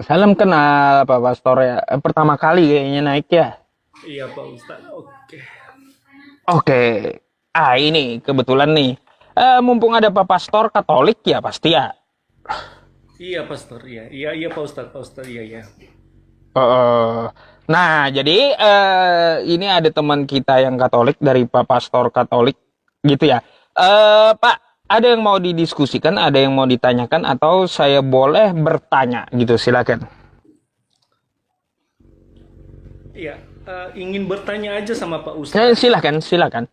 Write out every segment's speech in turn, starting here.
Salam kenal Pak Pastor ya. Pertama kali kayaknya naik ya. Iya Pak Ustadz, oke. Oke. Ini kebetulan nih. Mumpung ada Pak Pastor Katolik ya pasti ya. Iya Pastor, iya, iya, iya Pak Ustadz, iya, iya. Eh, nah, jadi ini ada teman kita yang Katolik dari Pak Pastor Katolik gitu ya. Pak, ada yang mau didiskusikan, ada yang mau ditanyakan atau saya boleh bertanya gitu, silakan. Iya, ingin bertanya aja sama Pak Ustadz. Silakan, silakan.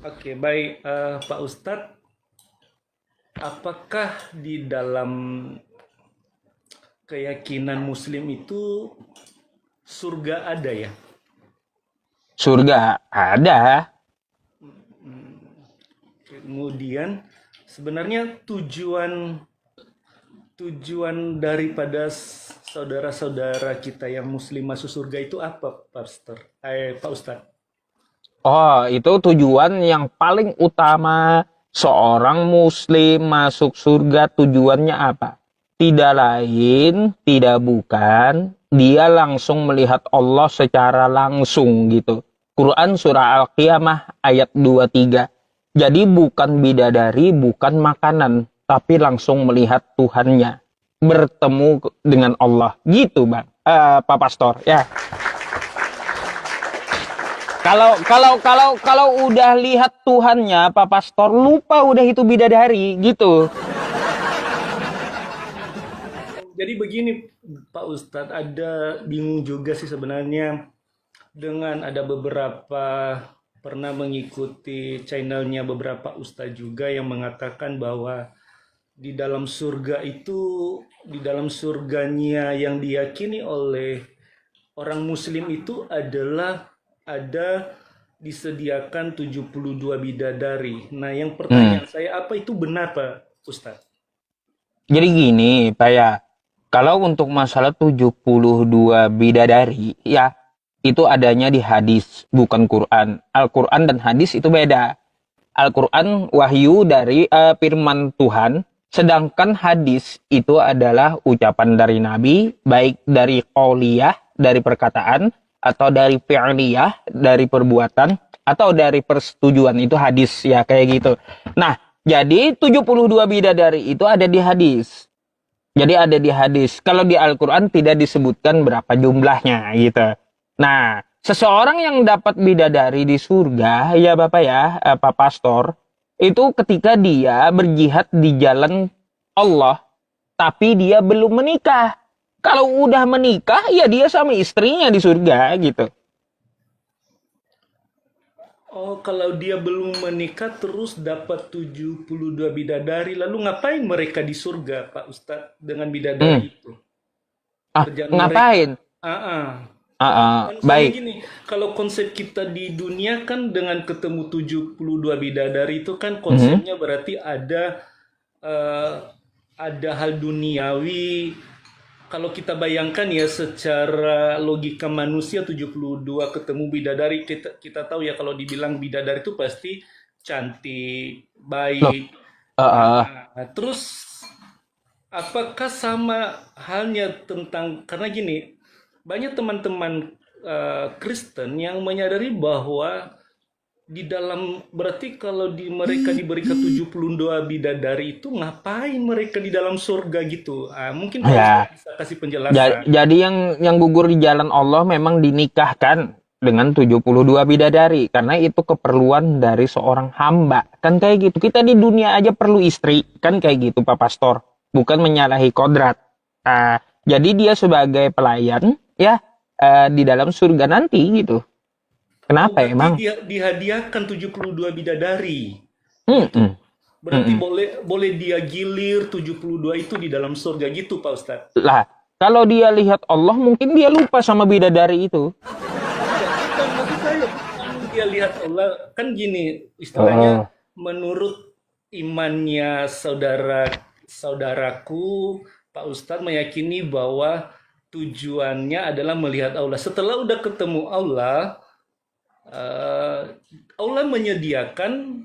Oke, baik Pak Ustadz, apakah di dalam keyakinan Muslim itu surga ada ya? Surga ada. Kemudian sebenarnya tujuan tujuan daripada saudara-saudara kita yang Muslim masuk surga itu apa, Pastor? Pak Ustadz? Oh, itu tujuan yang paling utama seorang muslim masuk surga tujuannya apa? Tidak lain, tidak bukan, dia langsung melihat Allah secara langsung gitu. Quran surah Al-Qiyamah ayat 23. Jadi bukan bidadari, bukan makanan, tapi langsung melihat Tuhannya. Bertemu dengan Allah. Gitu, Bang. Pak Pastor, ya. Kalau udah lihat Tuhannya, Pak Pastor lupa udah itu bidadari gitu. Jadi begini Pak Ustadz, ada bingung juga sih sebenarnya dengan ada beberapa pernah mengikuti channelnya beberapa ustadz juga yang mengatakan bahwa di dalam surga itu, di dalam surganya yang diyakini oleh orang muslim itu adalah ada disediakan 72 bidadari. Nah, yang Hmm. pertanyaan saya, apa itu benar Pak Ustadz? Jadi gini, Pak ya. Kalau untuk masalah 72 bidadari, ya itu adanya di hadis, bukan Quran. Al-Quran dan hadis itu beda. Al-Quran wahyu dari firman Tuhan, sedangkan hadis itu adalah ucapan dari Nabi, baik dari qauliyah, dari perkataan, atau dari fi'liyah, dari perbuatan, atau dari persetujuan, itu hadis ya kayak gitu. Nah, jadi 72 bidadari itu ada di hadis. Jadi ada di hadis. Kalau di Al-Quran tidak disebutkan berapa jumlahnya gitu. Nah, seseorang yang dapat bidadari di surga, ya Bapak ya, Pak Pastor, itu ketika dia berjihad di jalan Allah, tapi dia belum menikah. Kalau udah menikah, ya dia sama istrinya di surga gitu. Oh, kalau dia belum menikah terus dapat 72 bidadari, lalu ngapain mereka di surga, Pak Ustadz, dengan bidadari Hmm. itu? Ah, Kerjaan mereka. ngapain? Ah, ah. Kan soalnya Baik. gini, kalau konsep kita di dunia kan dengan ketemu 72 bidadari itu kan Mhm. konsepnya berarti eh, ada hal duniawi. Kalau kita bayangkan ya secara logika manusia 72 ketemu bidadari, kita tahu ya kalau dibilang bidadari itu pasti cantik, Loh, baik. ah, Nah, terus apakah sama halnya tentang, karena gini, banyak teman-teman Kristen yang menyadari bahwa di dalam, berarti kalau mereka diberikan 72 bidadari itu ngapain mereka di dalam surga gitu. Mungkin Pak ya. Ustadz bisa kasih penjelasan. Jadi yang gugur di jalan Allah memang dinikahkan dengan 72 bidadari karena itu keperluan dari seorang hamba. Kan kayak gitu. Kita di dunia aja perlu istri, kan kayak gitu Pak Pastor. Bukan menyalahi kodrat. Jadi dia sebagai pelayan ya di dalam surga nanti gitu. Oh, Kenapa berarti emang? dia dihadiahkan 72 bidadari gitu. Mm-mm, Berarti mm-mm. boleh boleh dia gilir 72 itu di dalam surga gitu Pak Ustadz. Lah, kalau dia lihat Allah mungkin dia lupa sama bidadari itu. Enggak, bukan maksud saya, bukan dia lihat Allah, kan gini istilahnya, Oh, menurut imannya saudaraku Pak Ustadz meyakini bahwa tujuannya adalah melihat Allah. Setelah udah ketemu Allah, Allah menyediakan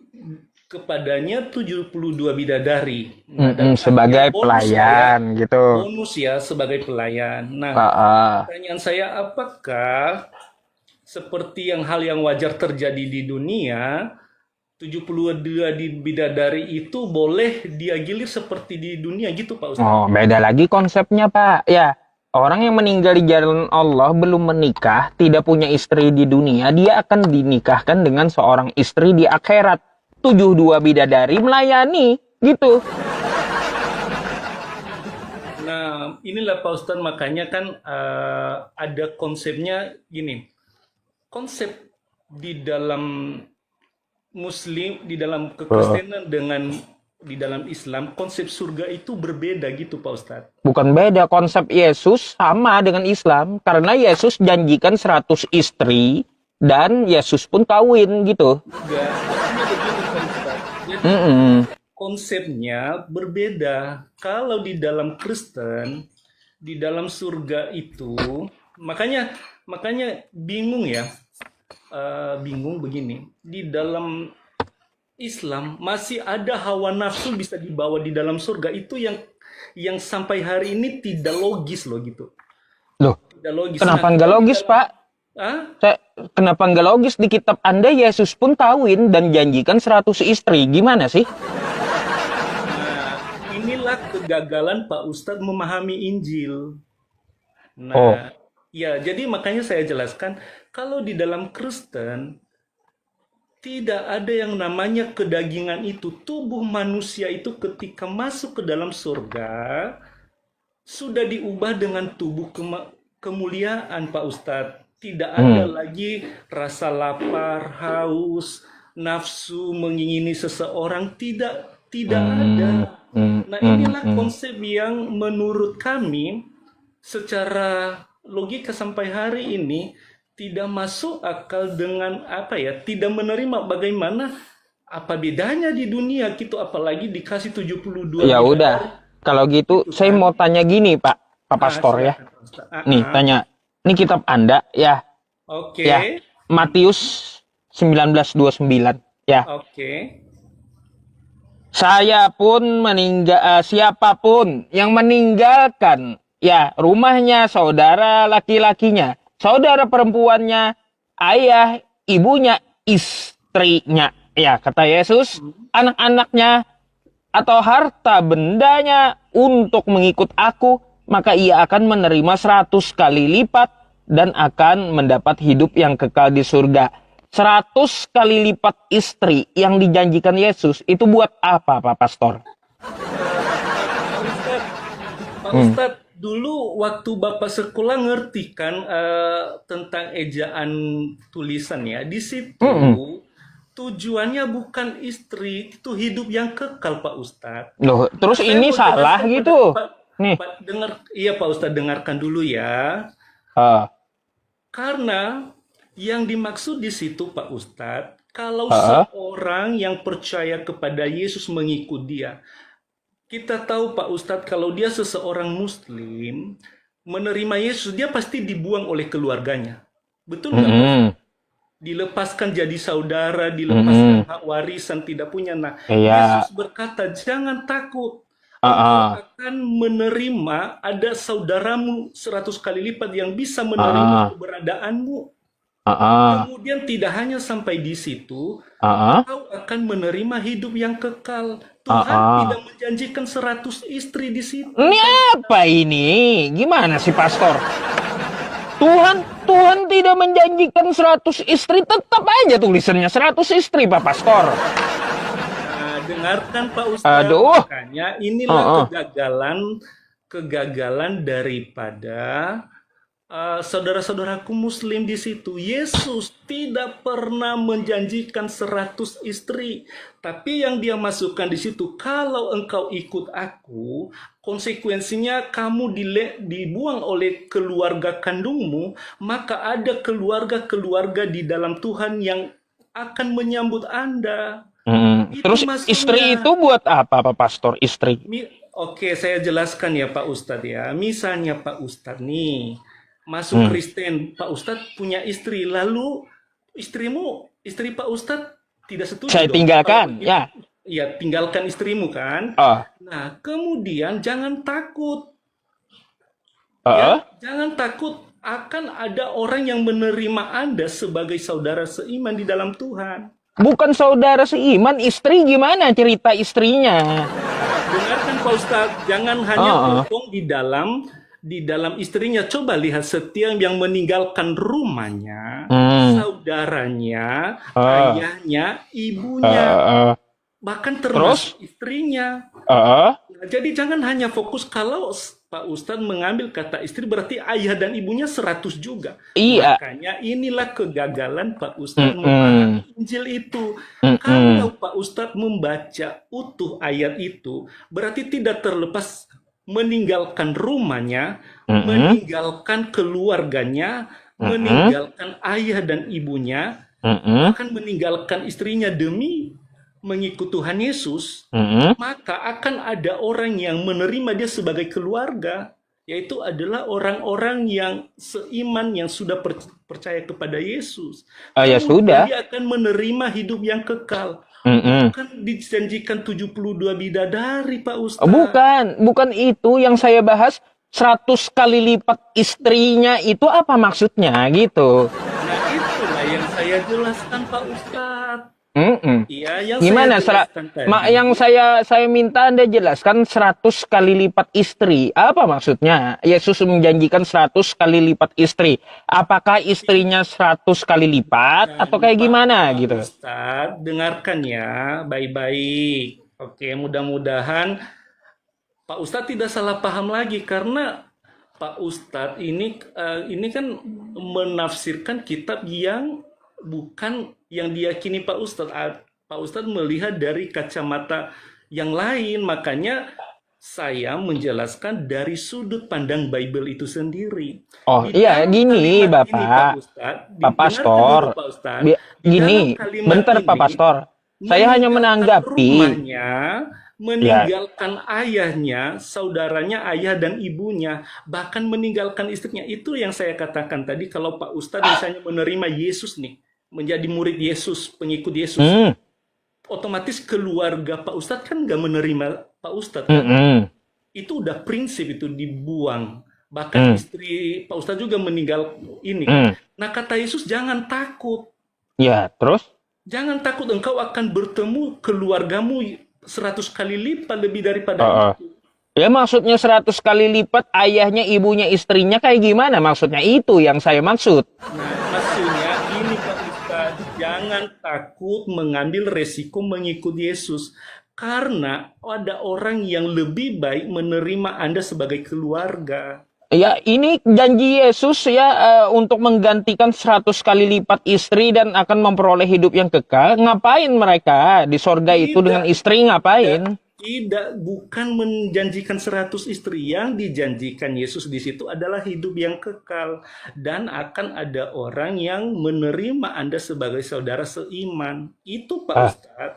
kepadanya 72 bidadari. Nah, dalam artian Sebagai bonus lah ya, pelayan gitu. bonus ya sebagai pelayan. Nah, Ah, pertanyaan saya, apakah seperti hal yang wajar terjadi di dunia, 72 bidadari itu boleh dia gilir seperti di dunia gitu Pak Ustadz? oh, beda lagi konsepnya, Pak. Ya, orang yang meninggal di jalan Allah belum menikah, tidak punya istri di dunia, dia akan dinikahkan dengan seorang istri di akhirat. 72 bidadari melayani, gitu. Nah, inilah Pak Ustadz, makanya kan ada konsepnya gini. Konsep di dalam Muslim, di dalam Oh. kekristenan dengan di dalam Islam, konsep surga itu berbeda gitu Pak Ustadz. Bukan beda, konsep Yesus sama dengan Islam. Karena Yesus janjikan 100 istri, dan Yesus pun kawin, gitu. Enggak, maksudnya begini Pak Ustadz. Jadi Mm-mm. konsepnya berbeda. Kalau di dalam Kristen, di dalam surga itu, makanya makanya bingung ya. Bingung begini. Di dalam Islam masih ada hawa nafsu bisa dibawa di dalam surga, itu yang sampai hari ini tidak logis loh gitu. Loh, Tidak logis. Nah, kenapa nggak kalau di logis, dalam Pak? ah, Kenapa nggak logis di kitab Anda Yesus pun kawin dan janjikan 100 istri? Gimana sih? nah, inilah kegagalan Pak Ustadz memahami Injil. Oh, Nah, ya, jadi makanya saya jelaskan, kalau di dalam Kristen tidak ada yang namanya kedagingan itu. Tubuh manusia itu ketika masuk ke dalam surga sudah diubah dengan tubuh kemuliaan Pak Ustadz. Tidak ada hmm, lagi rasa lapar, haus, nafsu mengingini seseorang, tidak hmm, ada. hmm, Nah, hmm, inilah hmm. konsep yang menurut kami secara logika sampai hari ini tidak masuk akal, dengan apa ya, tidak menerima bagaimana apa bedanya di dunia gitu, apalagi dikasih 72 Ya bidadari udah, kalau gitu gitu saya kan. mau tanya gini, Pak Pastor ya. Silakan Pak Ustaz. Nih, tanya. Ini kitab Anda ya, Oke. ya. Matius 19:29 ya. Oke. Saya pun siapapun yang meninggalkan ya rumahnya, saudara laki-lakinya, saudara perempuannya, ayah, ibunya, istrinya, ya kata Yesus, anak-anaknya atau harta bendanya untuk mengikut aku, maka ia akan menerima 100 kali lipat dan akan mendapat hidup yang kekal di surga. 100 kali lipat istri yang dijanjikan Yesus itu buat apa, Pak Pastor? Pak Ustadz, Pak Hmm. Ustadz, dulu waktu Bapak sekolah ngerti kan tentang ejaan tulisan ya. Di situ Mm-mm. tujuannya bukan istri, itu hidup yang kekal Pak Ustadz. Loh, Nah, terus saya ini mau salah jelaskan pada gitu. Pak, Nih, Iya Pak Ustadz, dengarkan dulu ya. ah, Karena yang dimaksud di situ Pak Ustadz, kalau ah, seorang yang percaya kepada Yesus mengikut dia, kita tahu Pak Ustadz, kalau dia seseorang Muslim, menerima Yesus, dia pasti dibuang oleh keluarganya. Betul nggak Pak mm-mm, Ustadz? Dilepaskan jadi saudara, mm-mm. dilepaskan hak warisan, tidak punya. Nah, Iya, Yesus berkata, jangan takut. Engkau ah, akan menerima, ada saudaramu 100 kali lipat yang bisa menerima ah, keberadaanmu. ah, ah, Kemudian tidak hanya sampai di situ, ah, ah, engkau akan menerima hidup yang kekal. ah, Tuhan tidak ah. menjanjikan 100 istri di situ, Ini Pak. apa ini? Gimana sih, Pastor? Tuhan tidak menjanjikan 100 istri, tetap aja tulisannya 100 istri, Pak Pastor. Nah, dengarkan Pak Ustadz, Aduh. makanya inilah Heeh. kegagalan daripada saudara-saudaraku Muslim di situ. Yesus tidak pernah menjanjikan 100 istri, tapi yang dia masukkan di situ, kalau engkau ikut aku, konsekuensinya kamu dibuang oleh keluarga kandungmu, maka ada keluarga-keluarga di dalam Tuhan yang akan menyambut Anda. Itu Terus istri itu maksudnya. buat apa, Pak Pastor? Istri. Oke, saya jelaskan ya Pak Ustadz ya. Misalnya Pak Ustadz nih, masuk Hmm. Kristen, Pak Ustadz punya istri, lalu istri Pak Ustadz tidak setuju Saya dong. Kalau tinggalkan, begitu, ya. ya tinggalkan istrimu kan. Oh, Nah, kemudian jangan takut, ya, oh, jangan takut akan ada orang yang menerima Anda sebagai saudara seiman di dalam Tuhan. bukan saudara seiman, istri gimana cerita istrinya? Nah, dengarkan Pak Ustadz, jangan hanya Oh, oh. potong di dalam istrinya. Coba lihat setiap yang meninggalkan rumahnya, Hmm. saudaranya, Oh, ayahnya, oh, ibunya, oh. bahkan Terus? termasuk istrinya. Oh, Nah, jadi jangan hanya fokus kalau Pak Ustadz mengambil kata istri berarti ayah dan ibunya 100 juga. iya. Makanya inilah kegagalan Pak Ustadz Mm-mm. memahami Injil itu. Mm-mm. Kalau Pak Ustadz membaca utuh ayat itu, berarti tidak terlepas meninggalkan rumahnya, Mm-mm. meninggalkan keluarganya, Mm-mm. meninggalkan ayah dan ibunya, Mm-mm. bahkan meninggalkan istrinya demi mengikut Tuhan Yesus, Mm-mm. maka akan ada orang yang menerima dia sebagai keluarga, yaitu adalah orang-orang yang seiman yang sudah percaya kepada Yesus. Oh, ya Kemudian sudah. dia akan menerima hidup yang kekal. Itu Mm-mm. kan dijanjikan 72 bidadari, Pak Oh, Ustadz. bukan itu yang saya bahas. 100 kali lipat istrinya itu apa maksudnya gitu? Nah, itulah yang saya jelaskan, Pak Ustadz. Mm-mm. Iya, yang saya Gimana? jelaskan Yang tadi. saya minta Anda jelaskan 100 kali lipat istri. Apa maksudnya? Yesus menjanjikan 100 kali lipat istri. Apakah istrinya 100 kali lipat atau Dan kayak gimana Pak gitu? Ustadz, dengarkan ya baik-baik. Oke, mudah-mudahan Pak Ustadz tidak salah paham lagi karena Pak Ustadz ini kan menafsirkan kitab yang bukan yang diyakini Pak Ustadz. Pak Ustadz melihat dari kacamata yang lain, makanya saya menjelaskan dari sudut pandang Bible itu sendiri. Oh Di iya, dalam gini kalimat ini Pak Bapak, Ustadz, Pak dengarkan Pastor. dulu Pak Ustadz, di dalam Gini, kalimat bentar Pak ini Pastor. Saya hanya meninggalkan menanggapi. rumahnya, Ya, meninggalkan ayahnya, saudaranya, ayah dan ibunya, bahkan meninggalkan istrinya. Itu yang saya katakan tadi, kalau Pak Ustadz misalnya menerima Yesus nih, menjadi murid Yesus, pengikut Yesus, hmm, otomatis keluarga Pak Ustadz kan nggak menerima Pak Ustadz kan? mm-mm, Itu udah prinsip itu dibuang. Bahkan mm, istri Pak Ustadz juga meninggal ini kan. mm. Nah kata Yesus jangan takut. Ya, terus? Jangan takut engkau akan bertemu keluargamu 100 kali lipat lebih daripada Oh, oh. itu. Ya maksudnya 100 kali lipat ayahnya, ibunya, istrinya kayak gimana? Maksudnya itu yang saya maksud. Nah maksudnya ini Pak Ustadz, jangan takut mengambil resiko mengikut Yesus. Karena ada orang yang lebih baik menerima Anda sebagai keluarga. Ya, ini janji Yesus ya untuk menggantikan 100 kali lipat istri dan akan memperoleh hidup yang kekal. Ngapain mereka di sorga itu Tidak, dengan istri tidak, ngapain? tidak, bukan menjanjikan 100 istri. Yang dijanjikan Yesus di situ adalah hidup yang kekal. Dan akan ada orang yang menerima Anda sebagai saudara seiman. Itu Pak Ah, Ustadz. ah,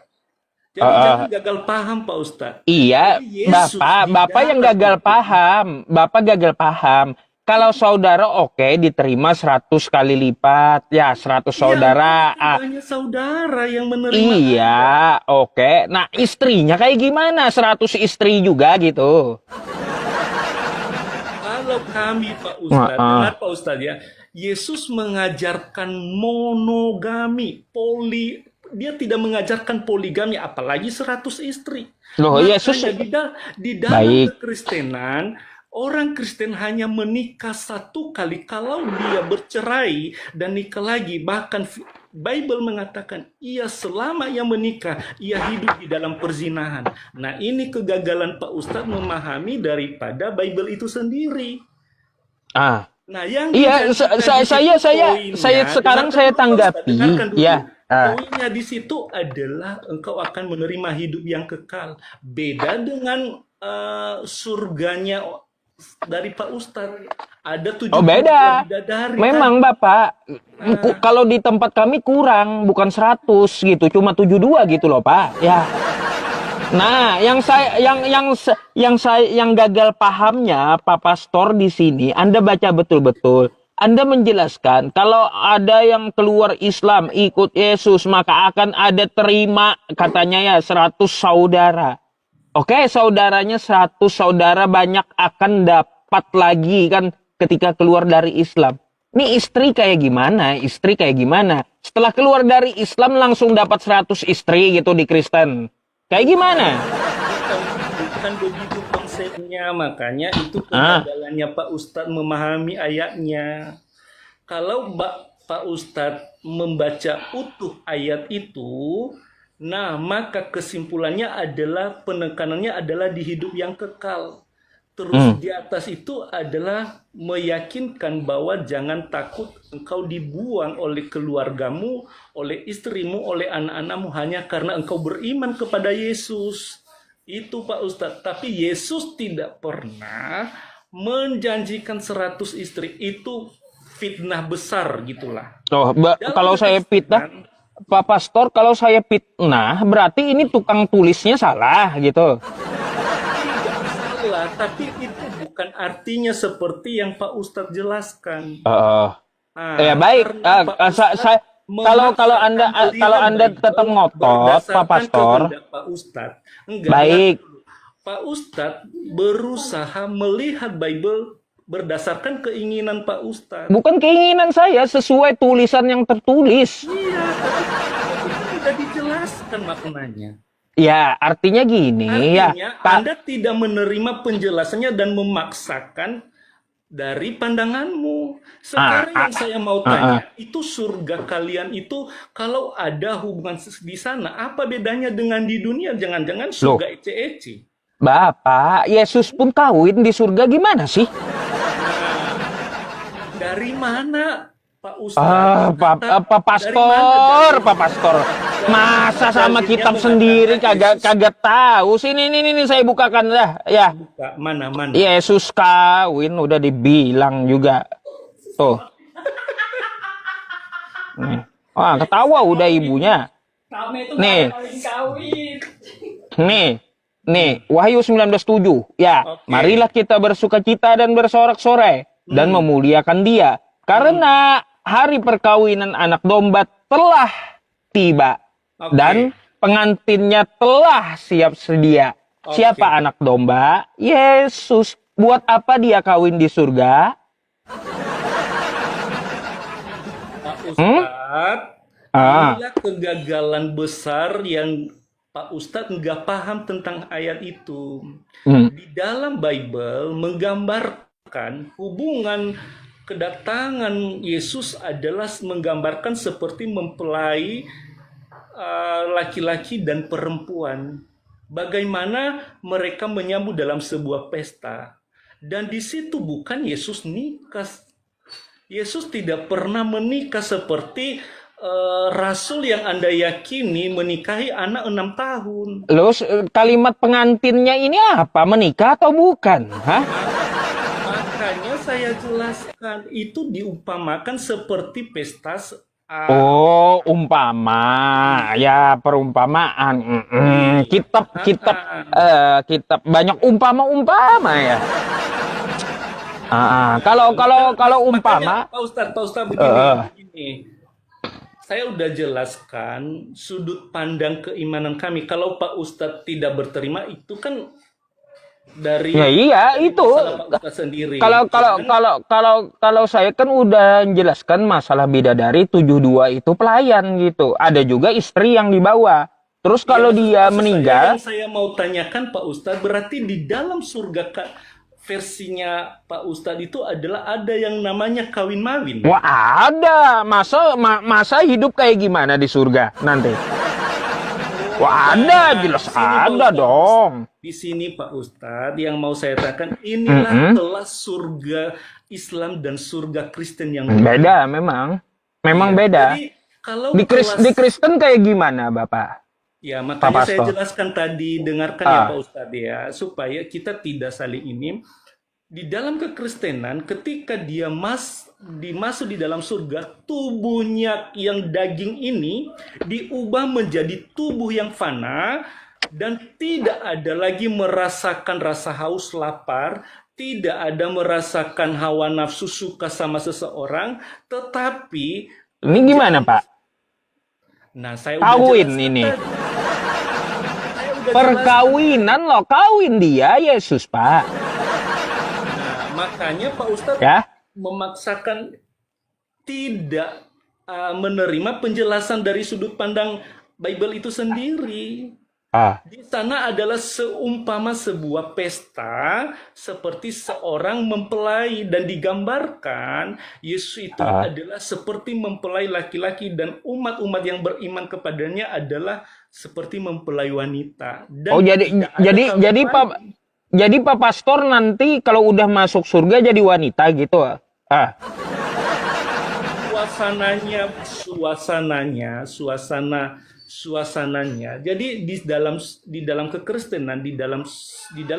Jadi ah. jangan gagal paham Pak Ustadz. Iya, Jadi Yesus di Bapak yang dalam gagal itu. paham. Bapak gagal paham. Kalau saudara oke diterima 100 kali lipat. Ya, 100 Iya, saudara. itu banyak saudara yang menerima Iya, Anda. oke. Nah, istrinya kayak gimana? 100 istri juga gitu. Kalau kami Pak Wah, Ustadz, dengar Pak Ustadz ya, Yesus mengajarkan monogami, dia tidak mengajarkan poligami, apalagi 100 istri. Loh, Yesus Makanya di dalam baik. kekristenan, orang Kristen hanya menikah satu kali kalau dia bercerai dan nikah lagi. Bahkan Bible mengatakan, ia selama ia menikah, ia hidup di dalam perzinahan. Nah ini kegagalan Pak Ustadz memahami daripada Bible itu sendiri. Ah, Nah, yang iya, dijanjikan di situ saya poinnya, sekarang dengarkan saya dulu Pak Ustadz, tanggapi. dengarkan dulu. Ya, Poinnya di situ adalah engkau akan menerima hidup yang kekal. Beda dengan surganya dari Pak Ustadz. Ada oh 72 beda. bidadari Memang tadi. Bapak, Nah, kalau di tempat kami kurang, bukan 100 gitu, cuma 72 gitu loh, Pak. Ya. Nah, yang gagal pahamnya Pak Pastor di sini, Anda baca betul-betul. Anda menjelaskan kalau ada yang keluar Islam ikut Yesus maka akan ada terima katanya ya 100 saudara. Oke, saudaranya 100 saudara banyak akan dapat lagi kan ketika keluar dari Islam. Ini istri kayak gimana? Istri kayak gimana? Setelah keluar dari Islam langsung dapat 100 istri gitu di Kristen. Kayak gimana? Bukan begitu konsepnya, makanya itu kegagalannya Pak Ustadz memahami ayatnya. Kalau Pak Ustadz membaca utuh ayat itu, nah maka kesimpulannya adalah penekanannya adalah di hidup yang kekal. Terus di atas itu adalah meyakinkan bahwa jangan takut engkau dibuang oleh keluargamu, oleh istrimu, oleh anak-anakmu hanya karena engkau beriman kepada Yesus. Itu Pak Ustadz. Tapi Yesus tidak pernah menjanjikan 100 istri. Itu fitnah besar gitulah. Oh, kalau saya fitnah, Pak Pastor, kalau saya fitnah berarti ini tukang tulisnya salah gitu. Tapi itu bukan artinya seperti yang Pak Ustadz jelaskan. Ya baik. Kalau anda tetap ngotot, Pak Pastor. Pak Ustadz, baik. Pak Ustadz berusaha melihat Bible berdasarkan keinginan Pak Ustadz. Bukan keinginan saya, sesuai tulisan yang tertulis. Iya, tapi itu tidak dijelaskan maknanya. Ya, artinya gini. Artinya, Anda tidak menerima penjelasannya dan memaksakan dari pandanganmu. Sekarang yang saya mau tanya, itu surga kalian itu kalau ada hubungan di sana, apa bedanya dengan di dunia? Jangan-jangan surga ece-ece. Bapak, Yesus pun kawin di surga gimana sih? Dari mana? Pak Ustadz, Pak Pastor, masa sama kitab sendiri kagak tahu. Sini saya bukakan dah, ya. Buka, mana? Yesus kawin udah dibilang juga. Tuh. Wah, ketawa udah ibunya. Nih, Wahyu 19:7. Ya, marilah kita bersukacita dan bersorak-sorai dan memuliakan Dia. Karena hari perkawinan anak domba telah tiba dan pengantinnya telah siap sedia. Siapa anak domba? Yesus. Buat apa dia kawin di surga? Pak Ustadz, inilah kegagalan besar yang Pak Ustadz nggak paham tentang ayat itu. Di dalam Bible menggambarkan hubungan kedatangan Yesus adalah menggambarkan seperti mempelai laki-laki dan perempuan. Bagaimana mereka menyambut dalam sebuah pesta. Dan di situ bukan Yesus nikah. Yesus tidak pernah menikah seperti Rasul yang Anda yakini menikahi anak 6 tahun. Loh, kalimat pengantinnya ini apa? Menikah atau bukan? Hah? Makanya saya jelaskan itu diumpamakan seperti pesta. Oh, umpama, ya perumpamaan. Kitab banyak umpama ya. Kalau umpama. Pak Ustadz begini. Saya udah jelaskan sudut pandang keimanan kami. Kalau Pak Ustadz tidak berterima itu kan dari itu sendiri. Kalau saya kan udah menjelaskan masalah bidadari 72 itu pelayan gitu. Ada juga istri yang dibawa. Terus kalau dia meninggal, saya mau tanyakan Pak Ustadz, berarti di dalam surga versinya Pak Ustadz itu adalah ada yang namanya kawin mawin. Wah, ada. Masa hidup kayak gimana di surga nanti? Wah, ada, jelas ada dong. Di sini Pak Ustadz yang mau saya katakan inilah kelas surga Islam dan surga Kristen yang beda memang beda. Jadi, kalau di Kristen kayak gimana Bapak? Ya makanya saya jelaskan tadi, dengarkan ya Pak Ustadz ya, supaya kita tidak saling ini. Di dalam kekristenan ketika dia dimasuk di dalam surga, tubuhnya yang daging ini diubah menjadi tubuh yang fana dan tidak ada lagi merasakan rasa haus lapar, tidak ada merasakan hawa nafsu suka sama seseorang, tetapi Ini gimana, Pak? nah saya udah Kawin jelaskan ini. tadi. Saya udah jelaskan. Perkawinan loh, kawin dia Yesus, Pak. Nah, makanya Pak Ustadz Ya. memaksakan tidak menerima penjelasan dari sudut pandang Bible itu sendiri. Ah. Di sana adalah seumpama sebuah pesta seperti seorang mempelai dan digambarkan Yesus itu adalah seperti mempelai laki-laki dan umat-umat yang beriman kepadanya adalah seperti mempelai wanita. Dan Oh, jadi tidak ada kawin Pak, lagi. jadi Pak Pastor nanti kalau udah masuk surga jadi wanita gitu. Ah. Suasananya. Jadi di dalam kekristenan, di dalam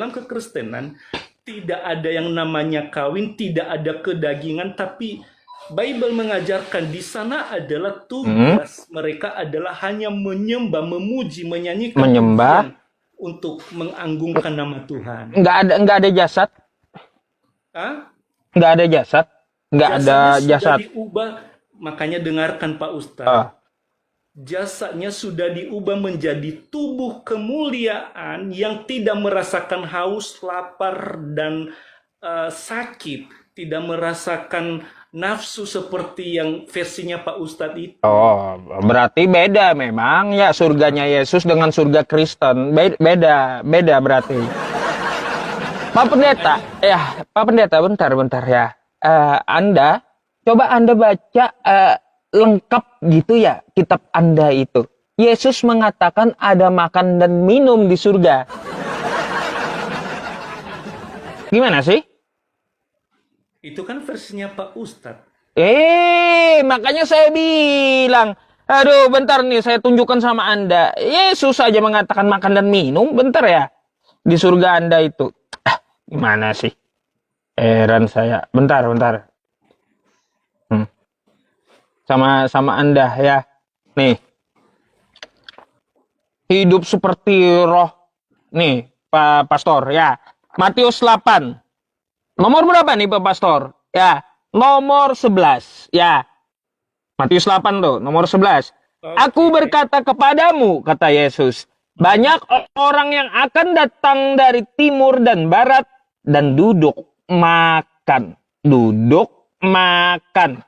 kekristenan tidak ada yang namanya kawin, tidak ada kedagingan, tapi Bible mengajarkan di sana adalah tugas mereka adalah hanya menyembah, memuji, menyanyikan Menyembah. pujian untuk menganggungkan nama Tuhan. Nggak ada jasad. Hah? Nggak ada jasad. Nggak ada Jasanya sudah jasad. diubah, makanya dengarkan Pak Ustadz. Jasadnya sudah diubah menjadi tubuh kemuliaan yang tidak merasakan haus, lapar, dan sakit. Tidak merasakan nafsu seperti yang versinya Pak Ustadz itu. Oh, berarti beda memang ya surganya Yesus dengan surga Kristen. Beda berarti. Pak Pendeta, bentar ya. Anda coba Anda baca lengkap gitu ya kitab Anda itu. Yesus mengatakan ada makan dan minum di surga. Gimana sih? Itu kan versinya Pak Ustadz. Makanya saya bilang, aduh bentar nih saya tunjukkan sama Anda. Yesus saja mengatakan makan dan minum, bentar ya. Di surga Anda itu. Gimana sih? Heran saya. Bentar. Sama Anda ya. Nih. Hidup seperti roh. Nih, Pak Pastor ya. Matius 8. Nomor berapa nih Pak Pastor? Ya, nomor 11. Ya. Matius 8 tuh, nomor 11. Aku berkata kepadamu, kata Yesus, banyak orang yang akan datang dari timur dan barat dan duduk makan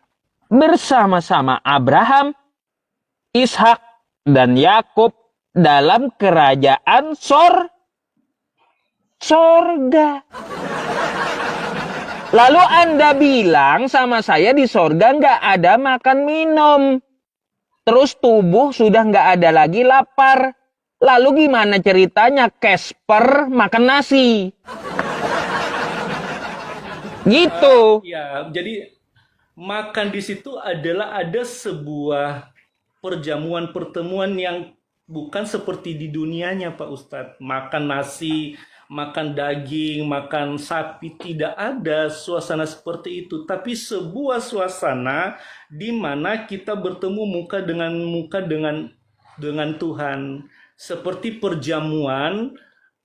bersama-sama Abraham, Ishak, dan Yakub dalam kerajaan sorga. Lalu Anda bilang sama saya di sorga nggak ada makan minum. Terus tubuh sudah nggak ada lagi lapar. Lalu gimana ceritanya Casper makan nasi? Gitu. Ya, jadi makan di situ adalah ada sebuah pertemuan yang bukan seperti di dunianya Pak Ustadz. Makan nasi, makan daging, makan sapi, tidak ada suasana seperti itu. Tapi sebuah suasana di mana kita bertemu muka dengan Tuhan. Seperti perjamuan.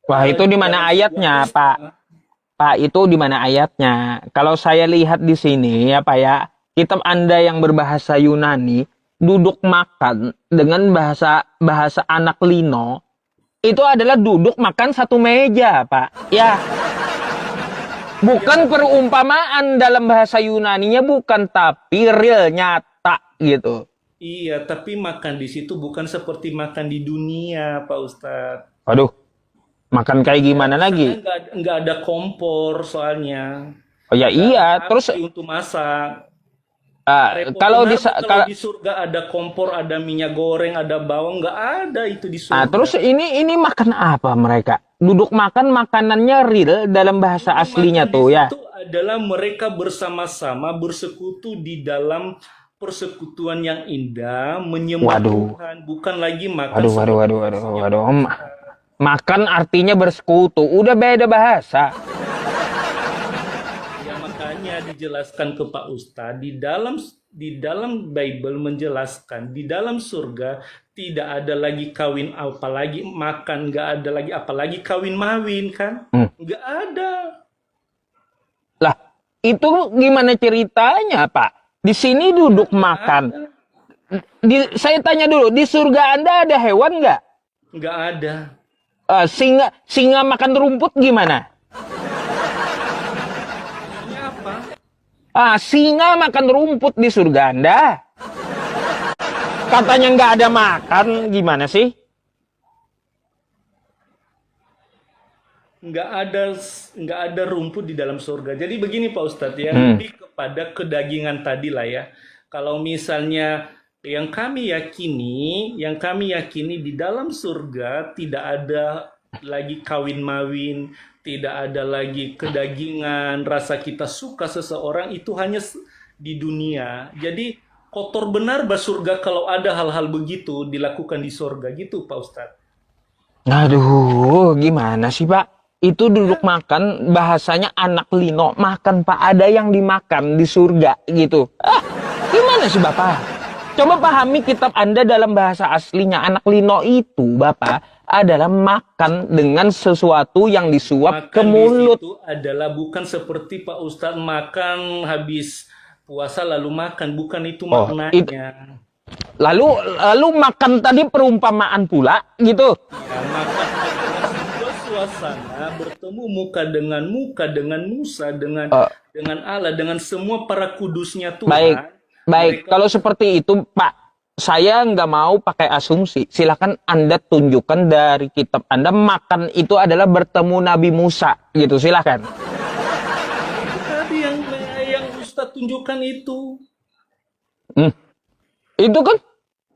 Wah, itu di mana ayatnya, Pak? Pak, itu di mana ayatnya? Kalau saya lihat di sini ya Pak ya, kitab Anda yang berbahasa Yunani, duduk makan dengan bahasa anak lino, itu adalah duduk makan satu meja, Pak. Ya. Bukan perumpamaan dalam bahasa Yunaninya bukan, tapi real nyata gitu. Iya, tapi makan di situ bukan seperti makan di dunia, Pak Ustadz. Waduh. Makan kayak gimana lagi? Nggak ada kompor soalnya. Oh ya iya, terus untuk masak. kalau di surga ada kompor, ada minyak goreng, ada bawang, nggak ada itu di surga. Terus ini makan apa mereka? Duduk makan makanannya real dalam bahasa aslinya tuh ya. Itu adalah mereka bersama-sama bersekutu di dalam persekutuan yang indah, menyembah Tuhan, bukan lagi makan. Waduh. Makan artinya bersekutu, udah beda bahasa. Ya makanya dijelaskan ke Pak Ustadz di dalam Bible menjelaskan di dalam surga tidak ada lagi kawin, apalagi makan, nggak ada lagi apalagi kawin mawin kan, nggak ada. Itu gimana ceritanya, Pak? Di sini duduk makan. Saya tanya dulu, di surga Anda ada hewan nggak? Nggak ada. Singa makan rumput gimana? Ini apa? Singa makan rumput di surga Anda. Katanya nggak ada makan, gimana sih? Nggak ada rumput di dalam surga. Jadi begini Pak Ustadz ya, lebih kepada kedagingan tadi lah ya. Kalau misalnya yang kami yakini di dalam surga tidak ada lagi kawin mawin, tidak ada lagi kedagingan, rasa kita suka seseorang itu hanya di dunia. Jadi kotor benar bah surga kalau ada hal-hal begitu dilakukan di surga gitu Pak Ustadz. Aduh, gimana sih Pak? Itu duduk makan, bahasanya anak lino makan Pak. Ada yang dimakan di surga gitu. Gimana sih Bapak? Coba pahami kitab Anda dalam bahasa aslinya. Anak lino itu Bapak adalah makan dengan sesuatu yang disuap ke mulut. Itu adalah bukan seperti Pak Ustadz makan habis puasa lalu makan. Bukan itu maknanya. Lalu makan tadi perumpamaan pula gitu. Ya, makan adalah suasana bertemu muka dengan Musa, dengan Allah, dengan semua para kudusnya Tuhan. Baik. Kalau seperti itu Pak, saya nggak mau pakai asumsi. Silakan Anda tunjukkan dari kitab Anda makan itu adalah bertemu Nabi Musa gitu. Silakan. Tadi yang Ustadz tunjukkan itu. Itu kan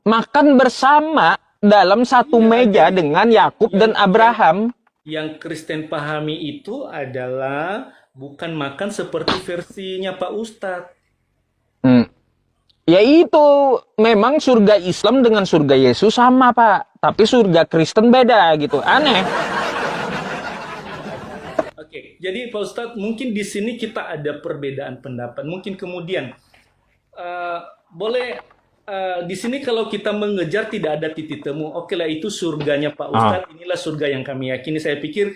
makan bersama dalam satu meja dengan Yakub dan Abraham. Yang Kristen pahami itu adalah bukan makan seperti versinya Pak Ustadz. Ya itu, memang surga Islam dengan surga Yesus sama Pak. Tapi surga Kristen beda gitu, aneh. Oke, jadi Pak Ustadz mungkin di sini kita ada perbedaan pendapat. Mungkin kemudian boleh di sini kalau kita mengejar tidak ada titik temu. Oke lah itu surganya Pak Ustadz. Inilah surga yang kami yakini. Saya pikir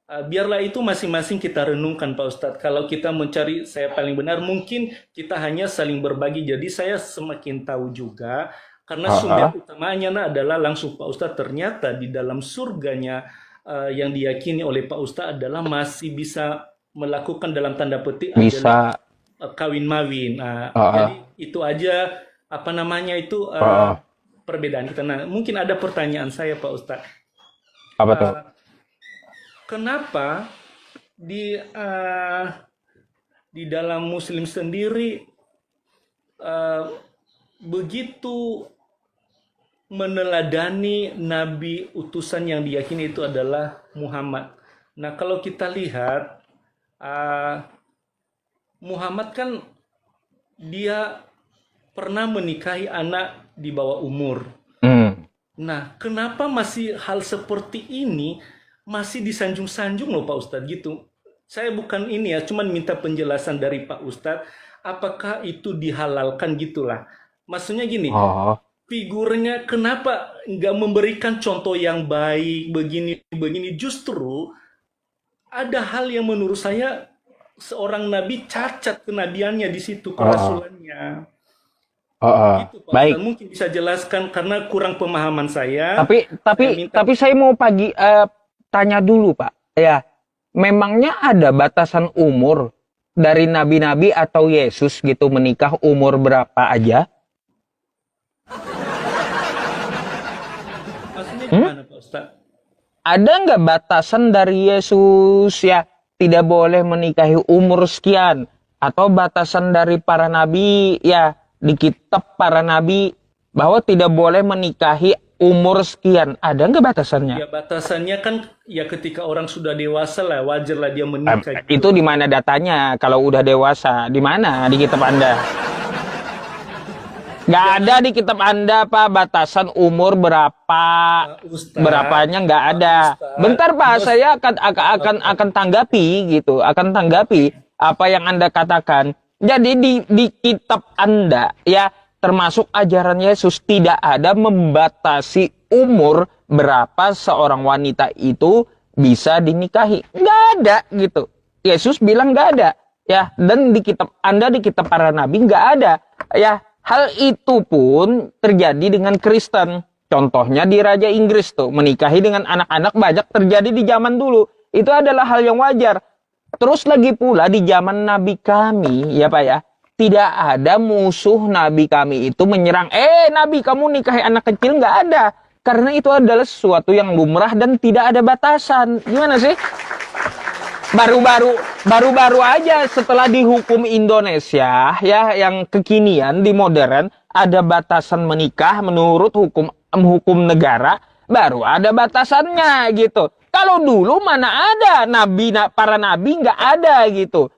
biarlah itu masing-masing kita renungkan Pak Ustadz. Kalau kita mencari saya paling benar, mungkin kita hanya saling berbagi. Jadi saya semakin tahu juga, karena sumber utamanya adalah langsung Pak Ustadz. Ternyata di dalam surganya yang diyakini oleh Pak Ustadz adalah masih bisa melakukan dalam tanda petik adalah kawin mawin. Jadi itu aja perbedaan kita. Nah, mungkin ada pertanyaan saya Pak Ustadz. Apa tuh? Kenapa di dalam Muslim sendiri begitu meneladani Nabi utusan yang diyakini itu adalah Muhammad? Nah, kalau kita lihat Muhammad kan dia pernah menikahi anak di bawah umur. Nah, kenapa masih hal seperti ini masih disanjung-sanjung loh Pak Ustadz gitu. Saya bukan ini ya, cuman minta penjelasan dari Pak Ustadz, apakah itu dihalalkan gitulah. Maksudnya gini, figurnya kenapa nggak memberikan contoh yang baik, begini. Justru ada hal yang menurut saya seorang nabi cacat kenabiannya di situ, kerasulannya. Gitu, Pak baik. Ustadz. Mungkin bisa jelaskan karena kurang pemahaman saya. Tapi saya mau tanya dulu Pak, ya memangnya ada batasan umur dari nabi-nabi atau Yesus gitu menikah umur berapa aja? Maksudnya gimana Pak Ustadz? Ada nggak batasan dari Yesus ya tidak boleh menikahi umur sekian, atau batasan dari para nabi ya di kitab para nabi bahwa tidak boleh menikahi umur sekian, ada nggak batasannya? Ya batasannya kan ya ketika orang sudah dewasa lah, wajar lah dia menikah. Itu di mana datanya? Kalau udah dewasa, di mana di kitab Anda? Nggak ada di kitab Anda Pak batasan umur berapa, berapanya nggak ada. Bentar Pak, saya akan tanggapi gitu, akan tanggapi apa yang Anda katakan. Jadi di kitab Anda ya, termasuk ajaran Yesus tidak ada membatasi umur berapa seorang wanita itu bisa dinikahi. Nggak ada gitu. Yesus bilang nggak ada. Ya, dan di kitab Anda, di kitab para nabi nggak ada. Ya, hal itu pun terjadi dengan Kristen. Contohnya di Raja Inggris tuh, menikahi dengan anak-anak banyak terjadi di zaman dulu. Itu adalah hal yang wajar. Terus lagi pula di zaman Nabi kami, ya Pak ya, tidak ada musuh Nabi kami itu menyerang, Nabi kamu nikahi anak kecil, nggak ada. Karena itu adalah sesuatu yang lumrah dan tidak ada batasan. Gimana sih? Baru-baru aja setelah dihukum Indonesia, ya, yang kekinian di modern, ada batasan menikah menurut hukum negara, baru ada batasannya gitu. Kalau dulu mana ada para nabi nggak ada gitu.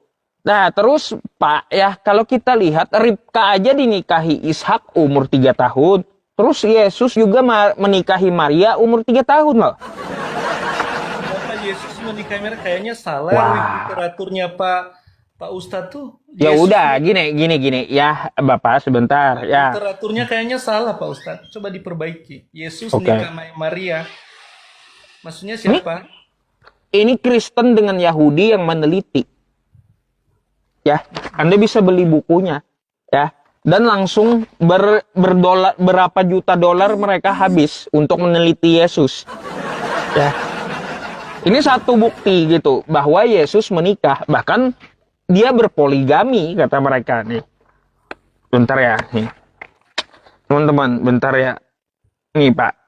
Nah terus Pak ya, kalau kita lihat Ribka aja dinikahi Ishak umur 3 tahun. Terus Yesus juga menikahi Maria umur 3 tahun loh. Bapak Yesus menikahi mereka kayaknya salah literaturnya Pak Ustadz tuh. Ya Yesus udah, gini. Ya, Bapak sebentar. Ya, literaturnya kayaknya salah Pak Ustadz. Coba diperbaiki. Yesus oke. nikah sama Maria. Maksudnya siapa? Ini Kristen dengan Yahudi yang meneliti. Ya, Anda bisa beli bukunya. Ya, dan langsung berapa juta dolar mereka habis untuk meneliti Yesus. Ya. Ini satu bukti gitu bahwa Yesus menikah, bahkan dia berpoligami kata mereka nih. Bentar ya, nih. Teman-teman, bentar ya. Nih, Pak.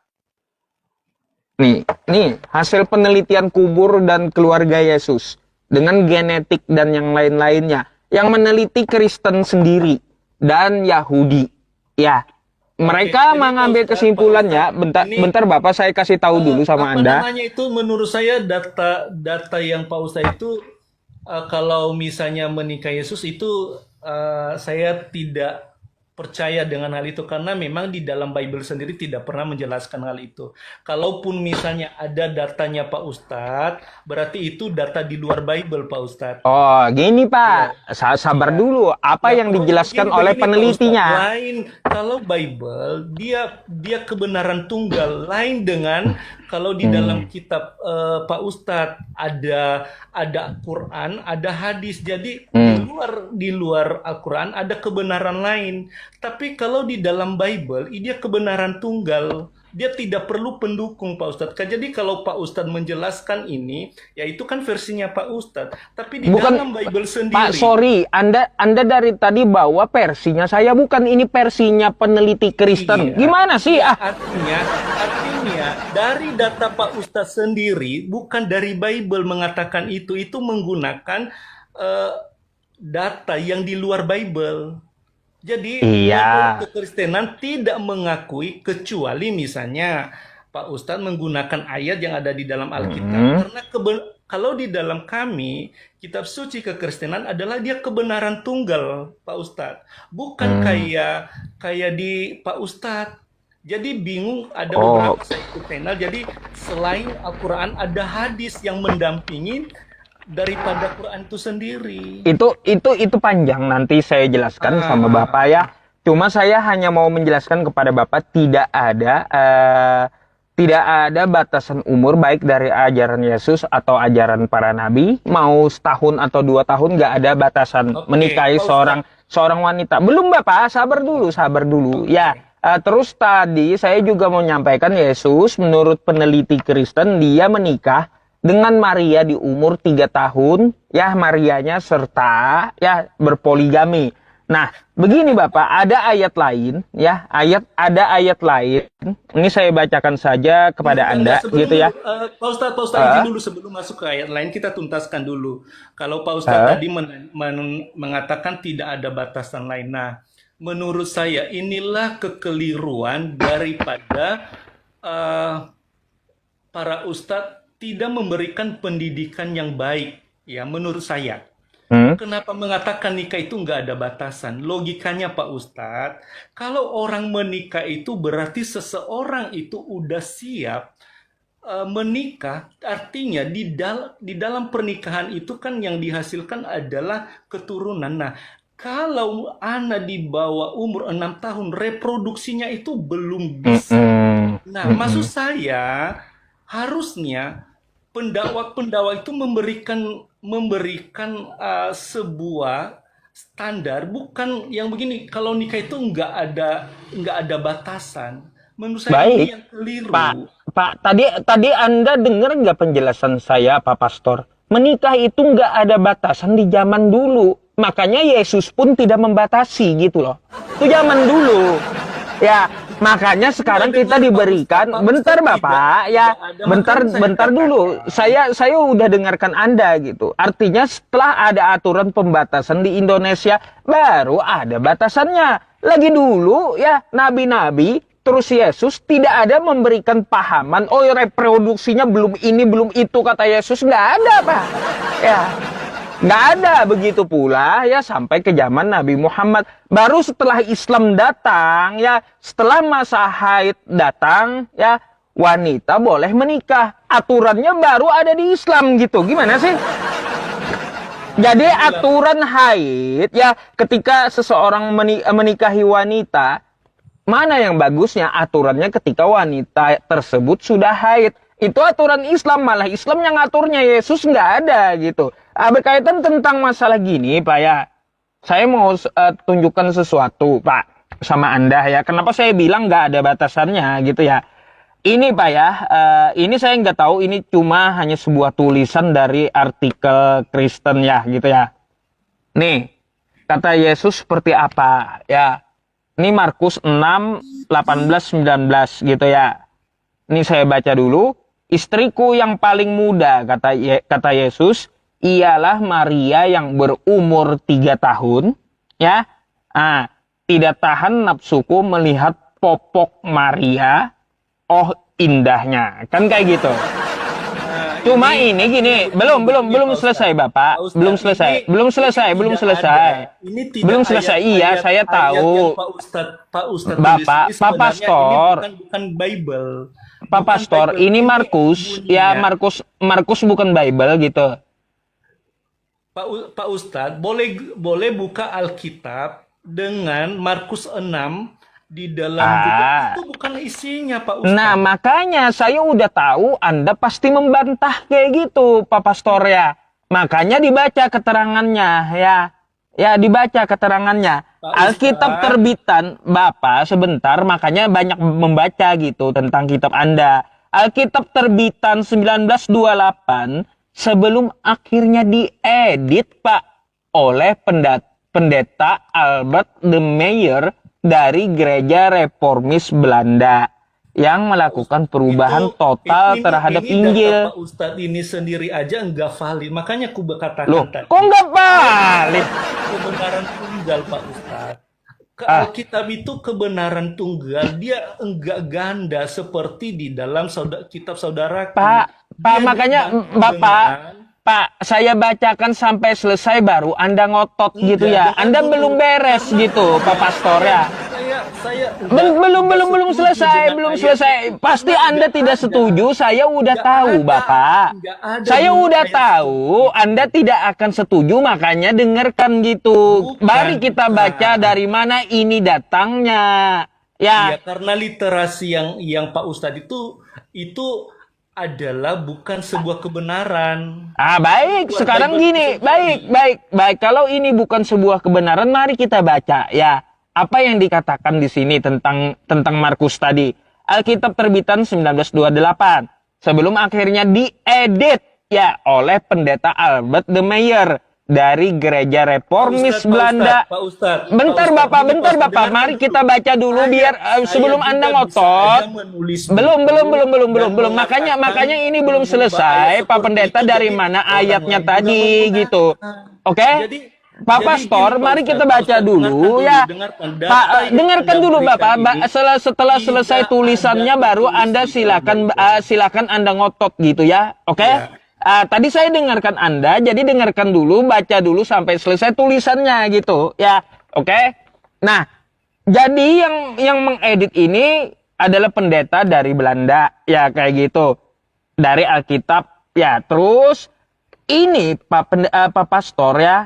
Nih hasil penelitian kubur dan keluarga Yesus dengan genetik dan yang lain-lainnya. Yang meneliti Kristen sendiri dan Yahudi. Ya, mereka mengambil kesimpulannya. Bentar Bapak, saya kasih tahu dulu sama Anda. Namanya itu menurut saya data yang Pak Ustadz itu kalau misalnya menikah Yesus itu saya tidak percaya dengan hal itu karena memang di dalam Bible sendiri tidak pernah menjelaskan hal itu. Kalaupun misalnya ada datanya Pak Ustadz, berarti itu data di luar Bible Pak Ustadz. Oh, gini Pak, sabar dulu. Apa yang dijelaskan oleh penelitinya? Lain kalau Bible dia kebenaran tunggal, lain dengan kalau di dalam kitab Pak Ustadz ada Quran, ada hadis. Jadi di luar Al-Quran ada kebenaran lain. Tapi kalau di dalam Bible, dia kebenaran tunggal. Dia tidak perlu pendukung Pak Ustadz. Jadi kalau Pak Ustadz menjelaskan ini, ya itu kan versinya Pak Ustadz. Tapi di dalam Bible sendiri. Pak, sorry, Anda dari tadi bawa versinya saya, bukan ini versinya peneliti Kristen. Iya. Gimana sih? Artinya dari data Pak Ustadz sendiri, bukan dari Bible mengatakan itu menggunakan data yang di luar Bible. Jadi kekristenan tidak mengakui kecuali misalnya Pak Ustadz menggunakan ayat yang ada di dalam Alkitab. Karena kalau di dalam kami, kitab suci kekristenan adalah dia kebenaran tunggal Pak Ustadz. Bukan kayak di Pak Ustadz. Jadi bingung, ada beberapa saya ikut panel. Jadi selain Al-Quran ada hadis yang mendampingi daripada Quran itu sendiri. Itu panjang, nanti saya jelaskan sama Bapak ya. Cuma saya hanya mau menjelaskan kepada Bapak tidak ada batasan umur baik dari ajaran Yesus atau ajaran para nabi. Mau setahun atau 2 tahun nggak ada batasan menikahi seorang wanita. Belum Bapak, sabar dulu. Ya. Terus tadi saya juga mau menyampaikan Yesus menurut peneliti Kristen dia menikah dengan Maria di umur 3 tahun, ya Marianya serta ya berpoligami. Nah, begini Bapak, ada ayat lain, ya ada ayat lain. Ini saya bacakan saja kepada Anda, gitu ya. Pak Ustadz, izin dulu sebelum masuk ke ayat lain, kita tuntaskan dulu. Kalau Pak Ustadz tadi mengatakan tidak ada batasan lain. Nah, menurut saya inilah kekeliruan daripada para Ustadz tidak memberikan pendidikan yang baik, ya menurut saya. Kenapa mengatakan nikah itu nggak ada batasan? Logikanya Pak Ustadz, kalau orang menikah itu berarti seseorang itu udah siap menikah, artinya di dalam pernikahan itu kan yang dihasilkan adalah keturunan. Nah, kalau anak di bawah umur 6 tahun, reproduksinya itu belum bisa. Nah, maksud saya harusnya pendakwa itu memberikan memberikan sebuah standar, bukan yang begini. Kalau nikah itu nggak ada batasan. Menurut saya ini Baik, yang keliru. Pak, tadi Anda dengar nggak penjelasan saya, Pak Pastor? Menikah itu nggak ada batasan di zaman dulu. Makanya Yesus pun tidak membatasi gitu loh. Itu zaman dulu. Ya, makanya sekarang kita diberikan. Bentar Bapak, ya, bentar dulu. Saya udah dengarkan Anda gitu. Artinya setelah ada aturan pembatasan di Indonesia, baru ada batasannya. Lagi dulu ya, nabi-nabi terus Yesus tidak ada memberikan pahaman, oh reproduksinya belum ini belum itu kata Yesus, nggak ada Pak. Ya, nggak ada. Begitu pula ya sampai ke zaman Nabi Muhammad. Baru setelah Islam datang ya, setelah masa haid datang ya, wanita boleh menikah. Aturannya baru ada di Islam gitu. Gimana sih? Jadi aturan haid ya, ketika seseorang menikahi wanita, mana yang bagusnya aturannya ketika wanita tersebut sudah haid. Itu aturan Islam, malah Islam yang ngaturnya, Yesus nggak ada gitu. Berkaitan tentang masalah gini Pak ya, saya mau tunjukkan sesuatu Pak sama Anda ya. Kenapa saya bilang nggak ada batasannya gitu ya. Ini Pak ya, ini saya nggak tahu, ini cuma hanya sebuah tulisan dari artikel Kristen ya gitu ya. Nih, kata Yesus seperti apa ya. Ini Markus 6, 18, 19 gitu ya. Ini saya baca dulu. Istriku yang paling muda, kata Yesus, ialah Maria yang berumur 3 tahun. Ya, tidak tahan nafsuku melihat popok Maria. Oh indahnya, kan kayak gitu. Cuma ini gini, belum selesai Bapak, belum selesai. Belum selesai. Iya, saya tahu. Pak Ustadz Bapak, Pak Pastor, bukan Bible. Pak Pastor, ini Markus, ya Markus bukan Bible gitu. Pak Ustadz, boleh buka Alkitab dengan Markus 6 di dalam buku. Itu bukan isinya Pak Ustadz. Nah, makanya saya udah tahu Anda pasti membantah kayak gitu, Pak Pastor ya. Makanya dibaca keterangannya ya. Ya, dibaca keterangannya. Alkitab terbitan Bapak sebentar, makanya banyak membaca gitu tentang kitab Anda. Alkitab terbitan 1928 sebelum akhirnya diedit Pak oleh pendeta Albert de Meyer dari Gereja Reformis Belanda yang melakukan perubahan total terhadap Injil. Pak Ustadz ini sendiri aja enggak valid, makanya aku berkatakan Loh, tadi. kok enggak valid? Kebenaran tunggal Pak Ustadz. Alkitab itu kebenaran tunggal, dia enggak ganda seperti di dalam kitab saudaraku. Pak, makanya Pak, saya bacakan sampai selesai baru Anda ngotot gitu ya. Anda belum beres gitu, Pak Pastor ya. Belum selesai. Pasti Anda tidak setuju, saya udah tahu, Bapak. Saya udah tahu Anda tidak akan setuju, makanya dengarkan gitu. Mari kita baca dari mana ini datangnya. Ya, karena literasi yang Pak Ustadz itu adalah bukan sebuah kebenaran. Baik, sekarang gini, baik. Kalau ini bukan sebuah kebenaran, mari kita baca ya. Apa yang dikatakan di sini tentang Markus tadi? Alkitab terbitan 1928 sebelum akhirnya diedit ya oleh pendeta Albert de Meyer dari Gereja Reformis Belanda. Pak Ustadz, bentar Bapak, mari kita baca dulu biar sebelum Anda ngotot. Belum. Makanya ini belum selesai, Pak Pendeta, dari mana ayatnya tadi gitu. Oke? Pak Pastor, mari kita baca dulu ya. Pak, dengarkan dulu Bapak. Setelah selesai tulisannya baru Anda silakan Anda ngotot gitu ya. Oke? Tadi saya dengarkan Anda, jadi dengarkan dulu, baca dulu sampai selesai tulisannya gitu ya. Oke? Nah, jadi yang mengedit ini adalah pendeta dari Belanda ya, kayak gitu. Dari Alkitab ya. Terus ini Pak Pastor ya,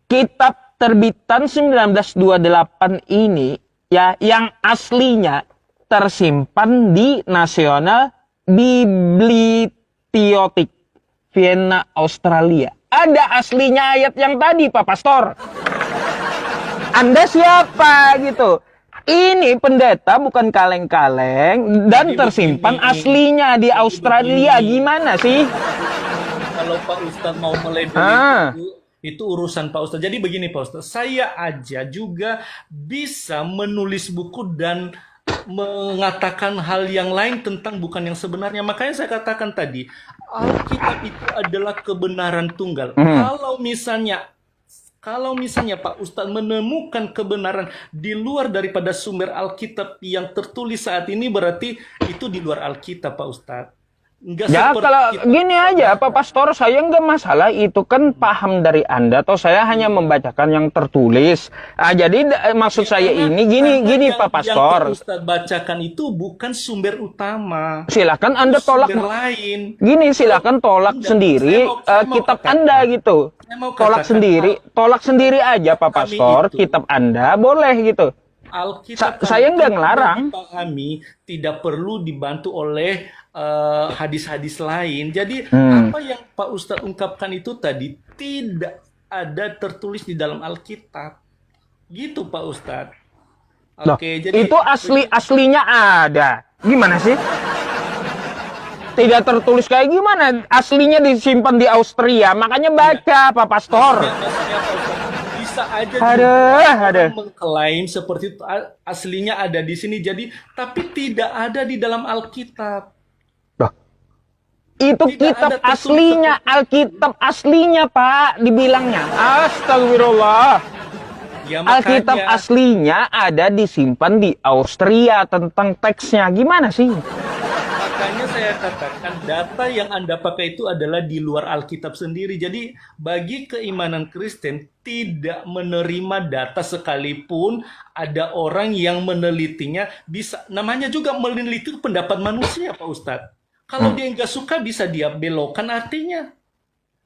kitab terbitan 1928 ini ya, yang aslinya tersimpan di National Bibliothek Vienna, Australia. Ada aslinya ayat yang tadi, Pak Pastor. Anda siapa gitu? Ini pendeta bukan kaleng-kaleng dan Jadi tersimpan begini. aslinya di Jadi Australia. begini. Gimana sih? Kalau Pak Ustadz mau melebeli Ah, itu urusan Pak Ustadz. Jadi begini Pak Ustadz, saya aja juga bisa menulis buku dan mengatakan hal yang lain tentang bukan yang sebenarnya. Makanya saya katakan tadi, Alkitab itu adalah kebenaran tunggal. Kalau misalnya Pak Ustadz menemukan kebenaran di luar daripada sumber Alkitab yang tertulis saat ini, berarti itu di luar Alkitab Pak Ustadz. Enggak ya seperti kalau kita. gini aja, Pak Pastor, saya nggak masalah itu kan paham dari Anda, atau saya hanya membacakan yang tertulis. Jadi maksud saya ini gini Yang Pak Pak Pastor, Ustadz bacakan itu bukan sumber utama. silakan Anda Itu tolak. sumber lain. Gini, silakan tolak Enggak, sendiri saya mau kitab katakan. Anda gitu. Saya mau Tolak katakan, tolak sendiri aja Pak kami Pastor, itu- kitab Anda boleh gitu. Alkitab Saya nggak kalau ngelarang. dipahami tidak perlu dibantu oleh hadis-hadis lain. Jadi apa yang Pak Ustadz ungkapkan itu tadi tidak ada tertulis di dalam Alkitab. Gitu Pak Ustadz. Loh, Oke, jadi itu aslinya ada. Gimana sih? Tidak tertulis kayak gimana? Aslinya disimpan di Austria, makanya baca Pak Pastor. maksudnya Pak Ustadz, bisa aja Aduh, juga aduh. orang mengklaim seperti itu aslinya ada di sini. Jadi tapi tidak ada di dalam Alkitab. Loh, itu Tidak kitab ada tertulis aslinya, Alkitab aslinya Pak, dibilangnya. Astagfirullah. Ya Alkitab makanya aslinya ada disimpan di Austria tentang teksnya. Gimana sih? Makanya saya katakan data yang Anda pakai itu adalah di luar Alkitab sendiri. Jadi bagi keimanan Kristen tidak menerima data sekalipun ada orang yang menelitinya, bisa namanya juga meneliti pendapat manusia Pak Ustadz. Kalau dia nggak suka bisa dia belokkan artinya.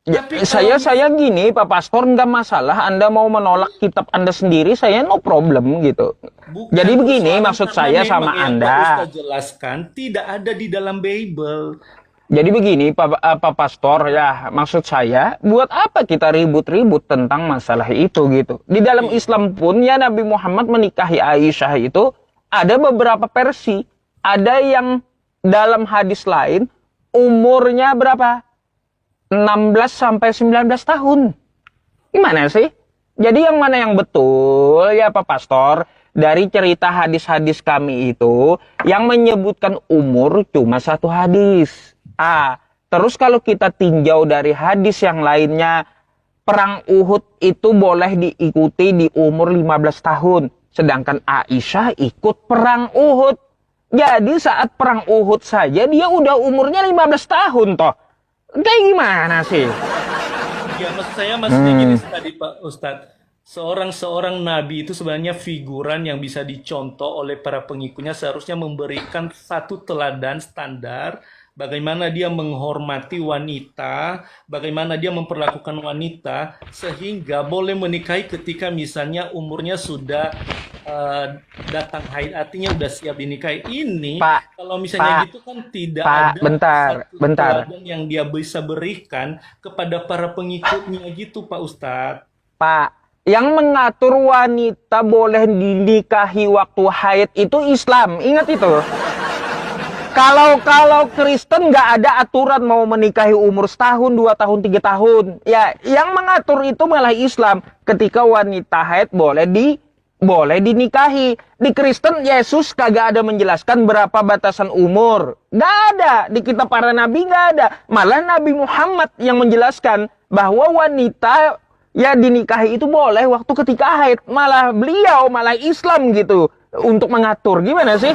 Ya, Tapi kalau saya gini, Pak Pastor, nggak masalah Anda mau menolak kitab Anda sendiri, saya no problem gitu. bukan Jadi begini, persoalan maksud karena saya memang sama yang Pak Anda. Ustadz jelaskan tidak ada di dalam Bible. Jadi begini, Pak Pastor, ya maksud saya, buat apa kita ribut-ribut tentang masalah itu gitu. Di dalam Islam pun ya Nabi Muhammad menikahi Aisyah itu ada beberapa versi. Ada yang dalam hadis lain umurnya berapa? 16 sampai 19 tahun. Gimana sih? Jadi yang mana yang betul ya Pak Pastor? Dari cerita hadis-hadis kami itu yang menyebutkan umur cuma satu hadis. Terus kalau kita tinjau dari hadis yang lainnya, perang Uhud itu boleh diikuti di umur 15 tahun. Sedangkan Aisyah ikut perang Uhud. Jadi saat perang Uhud saja dia udah umurnya 15 tahun toh. Kayak gimana sih? Ya, maksud saya maksudnya gini tadi Pak Ustadz. Seorang nabi itu sebenarnya figuran yang bisa dicontoh oleh para pengikutnya, seharusnya memberikan satu teladan standar bagaimana dia menghormati wanita, bagaimana dia memperlakukan wanita sehingga boleh menikahi ketika misalnya umurnya sudah datang haid, artinya udah siap dinikahi. Ini Pak, kalau misalnya gitu kan tidak Pak, ada satu bentar. teladan yang dia bisa berikan kepada para pengikutnya gitu Pak Ustadz. Pak, yang mengatur wanita boleh dinikahi waktu haid itu Islam. Ingat itu. Kalau Kristen nggak ada aturan mau menikahi umur setahun, 2 tahun, 3 tahun. Ya, yang mengatur itu malah Islam. Ketika wanita haid boleh dinikahi. Di Kristen Yesus kagak ada menjelaskan berapa batasan umur. Nggak ada. Di kitab para nabi nggak ada. Malah Nabi Muhammad yang menjelaskan bahwa wanita ya dinikahi itu boleh waktu ketika haid. Malah Islam gitu untuk mengatur. Gimana sih?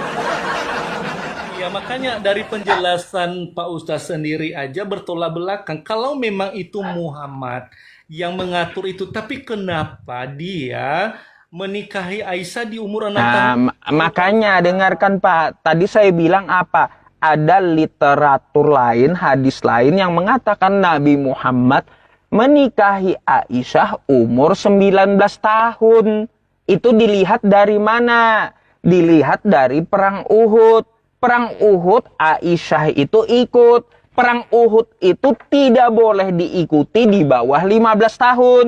Ya makanya dari penjelasan Pak Ustadz sendiri aja bertolak belakang. Kalau memang itu Muhammad yang mengatur itu, tapi kenapa dia menikahi Aisyah di umur 6 tahun? Makanya dengarkan Pak, tadi saya bilang apa? Ada literatur lain, hadis lain yang mengatakan Nabi Muhammad menikahi Aisyah umur 19 tahun. Itu dilihat dari mana? Dilihat dari perang Uhud. Perang Uhud Aisyah itu ikut. perang Uhud itu tidak boleh diikuti di bawah 15 tahun.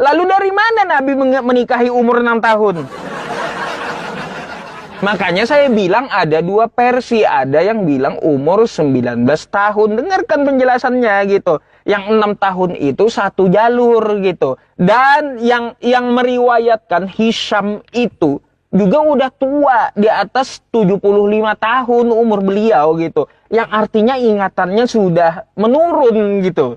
Lalu dari mana Nabi menikahi umur 6 tahun? Makanya saya bilang ada dua versi. Ada yang bilang umur 19 tahun. Dengarkan penjelasannya gitu. Yang 6 tahun itu satu jalur gitu. Dan yang meriwayatkan Hisham itu juga udah tua. Di atas 75 tahun umur beliau gitu. Yang artinya ingatannya sudah menurun gitu.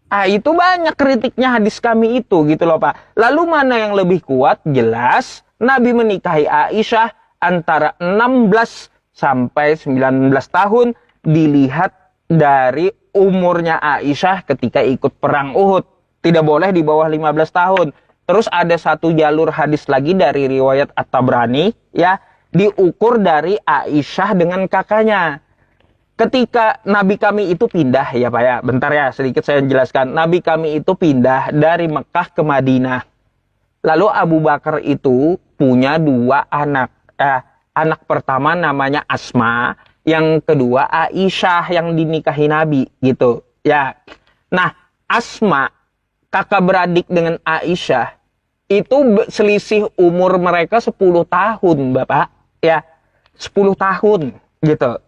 Ah, itu banyak kritiknya hadis kami itu gitu loh Pak. Lalu mana yang lebih kuat? Jelas Nabi menikahi Aisyah antara 16 sampai 19 tahun dilihat dari umurnya Aisyah ketika ikut perang Uhud. Tidak boleh di bawah 15 tahun. Terus ada satu jalur hadis lagi dari riwayat At-Tabrani ya, diukur dari Aisyah dengan kakaknya. Ketika Nabi kami itu pindah ya Pak ya, bentar ya sedikit saya jelaskan. Nabi kami itu pindah dari Mekah ke Madinah. Lalu Abu Bakar itu punya dua anak. Anak pertama namanya Asma, yang kedua Aisyah yang dinikahi Nabi gitu. Ya. Nah, Asma kakak beradik dengan Aisyah itu selisih umur mereka 10 tahun, Bapak. Ya. 10 tahun gitu.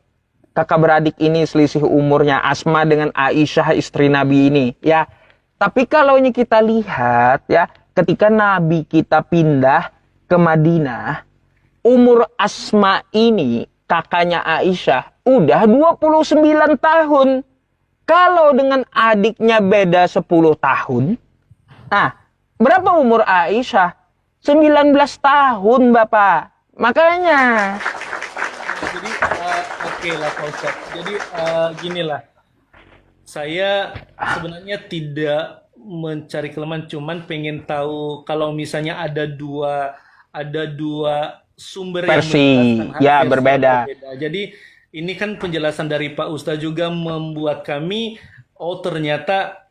Kakak beradik ini selisih umurnya Asma dengan Aisyah istri Nabi ini ya. Tapi kalau ini kita lihat ya, ketika Nabi kita pindah ke Madinah, umur Asma ini kakaknya Aisyah udah 29 tahun. Kalau dengan adiknya beda 10 tahun. Nah, berapa umur Aisyah? 19 tahun, Bapak. Makanya Jadi oke lah Pak Ustadz. Jadi ginilah, saya sebenarnya tidak mencari kelemahan, cuman pengen tahu kalau misalnya ada dua sumber yang versi menjelaskan ya versi yang berbeda. berbeda. Jadi ini kan penjelasan dari Pak Ustadz juga membuat kami, oh ternyata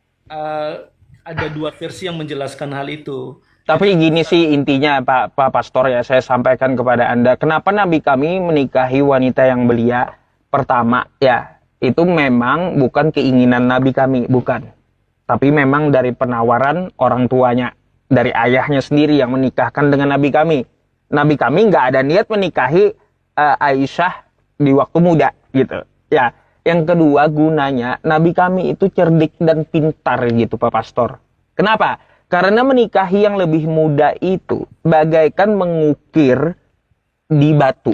ada dua versi yang menjelaskan hal itu. Tapi gini sih intinya Pak Pastor ya, saya sampaikan kepada Anda. Kenapa Nabi kami menikahi wanita yang belia? Pertama ya, itu memang bukan keinginan Nabi kami, bukan. Tapi memang dari penawaran orang tuanya. Dari ayahnya sendiri yang menikahkan dengan Nabi kami. Nabi kami nggak ada niat menikahi Aisyah di waktu muda gitu. Ya, yang kedua gunanya Nabi kami itu cerdik dan pintar gitu Pak Pastor. Kenapa? Karena menikahi yang lebih muda itu bagaikan mengukir di batu.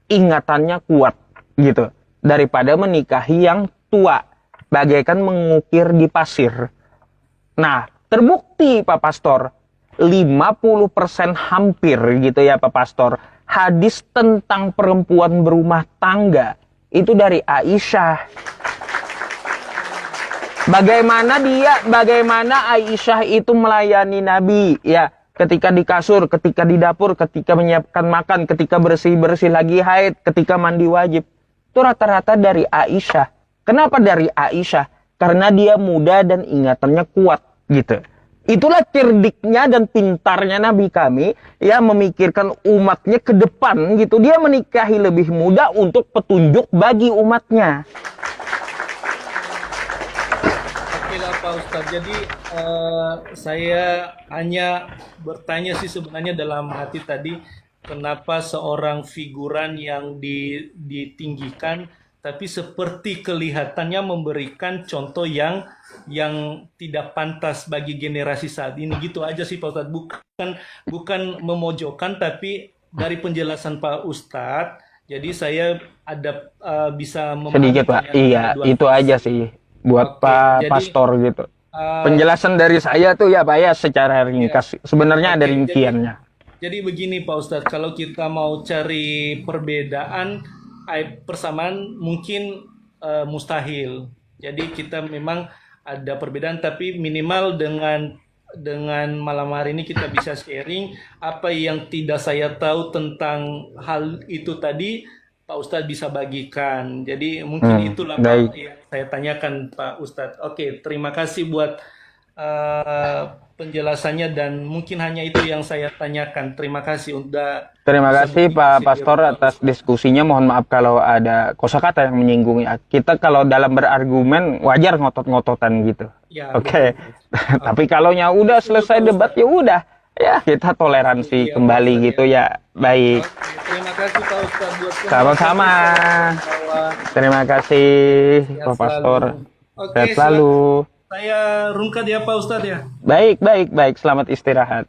Ingatannya kuat gitu. Daripada menikahi yang tua. Bagaikan mengukir di pasir. Nah, terbukti Pak Pastor. 50% hampir gitu ya Pak Pastor. Hadis tentang perempuan berumah tangga. Itu dari Aisyah. Bagaimana Aisyah itu melayani Nabi ya, ketika di kasur, ketika di dapur, ketika menyiapkan makan, ketika bersih-bersih lagi haid, ketika mandi wajib. Itu rata-rata dari Aisyah. Kenapa dari Aisyah? Karena dia muda dan ingatannya kuat gitu. Itulah cerdiknya dan pintarnya Nabi kami ya, memikirkan umatnya ke depan gitu. Dia menikahi lebih muda untuk petunjuk bagi umatnya. Pak Ustadz, jadi saya hanya bertanya sih sebenarnya dalam hati tadi, kenapa seorang figuran yang ditinggikan tapi seperti kelihatannya memberikan contoh yang tidak pantas bagi generasi saat ini, gitu aja sih Pak Ustadz. Bukan memojokkan, tapi dari penjelasan Pak Ustadz, jadi saya ada bisa memahami Sedikit Pak, iya itu aja sih buat Pak Pastor gitu. Penjelasan dari saya tuh ya Pak ya secara ringkas. Sebenarnya ada rinciannya. Jadi begini Pak Ustadz, kalau kita mau cari perbedaan, persamaan mungkin mustahil. Jadi kita memang ada perbedaan, tapi minimal dengan malam hari ini kita bisa sharing apa yang tidak saya tahu tentang hal itu tadi. Pak Ustadz bisa bagikan. Jadi mungkin itulah Pak yang saya tanyakan Pak Ustadz. Oke, terima kasih buat penjelasannya dan mungkin hanya itu yang saya tanyakan. Terima kasih udah Terima bisa kasih Pak berdiskusi Pastor dengan Pak atas Ustadz. diskusinya. Mohon maaf kalau ada kosakata yang menyinggung ya. Kita kalau dalam berargumen wajar ngotot-ngototan gitu. Ya, Oke. betul. Tapi Oke. kalau udah Betul, Pak selesai debat Ustadz. ya udah. Ya, kita toleransi Iya, Pak kembali Ustadz ya. gitu ya. Baik. Oke, terima kasih Pak Ustadz buat Sama-sama. penjelasannya secara kawan-kawan. Terima kasih Sehat Pak selalu. Pastor. Oke, Sehat silakan. selalu. Saya rungkat ya Pak Ustadz ya. Baik, baik, baik. Selamat istirahat.